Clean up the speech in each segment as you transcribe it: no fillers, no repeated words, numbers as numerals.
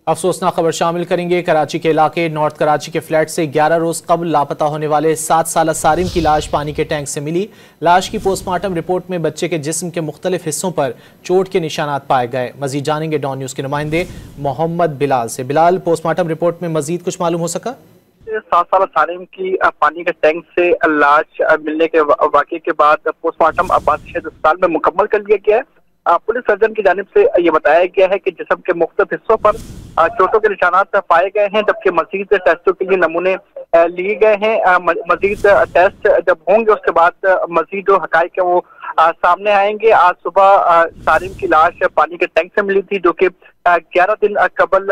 अफसोसनाक खबर शामिल करेंगे। कराची के इलाके नॉर्थ कराची के फ्लैट से 11 रोज कबल लापता होने वाले 7 साला सारिम की लाश पानी के टैंक से मिली। लाश की पोस्टमार्टम रिपोर्ट में बच्चे के जिस्म के मुख्तलिफ हिस्सों पर चोट के निशानात पाए गए। मजीद जानेंगे डॉन न्यूज के नुमाइंदे मोहम्मद बिलाल से। बिलाल, पोस्टमार्टम रिपोर्ट में मजीद कुछ मालूम हो सका? 7 साला सारिम की पानी के टैंक से लाश मिलने के वाक़े के बाद पोस्टमार्टम अब्बासी शहीद अस्पताल में मुकम्मल कर लिया गया है। पुलिस सर्जन की जानिब से ये बताया गया है कि जिस्म के मुख्तलिफ हिस्सों पर चोटों के निशानात पाए गए हैं, जबकि मजीद टेस्टों के लिए नमूने लिए गए हैं। मजीद टेस्ट जब होंगे उसके बाद मजीद जो हकाइक है वो सामने आएंगे। आज सुबह सारिम की लाश पानी के टैंक से मिली थी, जो कि 11 दिन कबल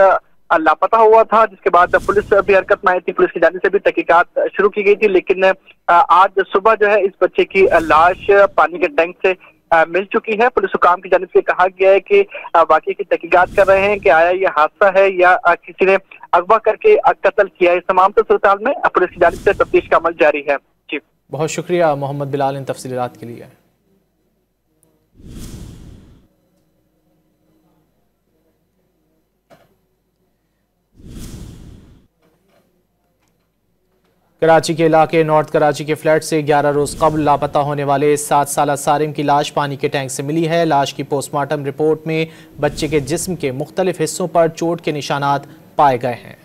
लापता हुआ था, जिसके बाद पुलिस भी हरकत में आई थी। पुलिस की जानिब से भी तहकीकात शुरू की गई थी, लेकिन आज सुबह जो है इस बच्चे की लाश पानी के टैंक से मिल चुकी है। पुलिस हुकाम की जानिब से कहा गया है कि वाकई की तहकीकात कर रहे हैं कि आया ये हादसा है या किसी ने अगवा करके कत्ल किया है। इस तमाम सूरत में पुलिस की जानिब से तफ्तीश का अमल जारी है। जी, बहुत शुक्रिया मोहम्मद बिलाल इन तफसीलात के लिए। कराची के इलाके नॉर्थ कराची के फ्लैट से 11 रोज कबल लापता होने वाले 7 साला सारिम की लाश पानी के टैंक से मिली है। लाश की पोस्टमार्टम रिपोर्ट में बच्चे के जिस्म के मुख्तलिफ हिस्सों पर चोट के निशानात पाए गए हैं।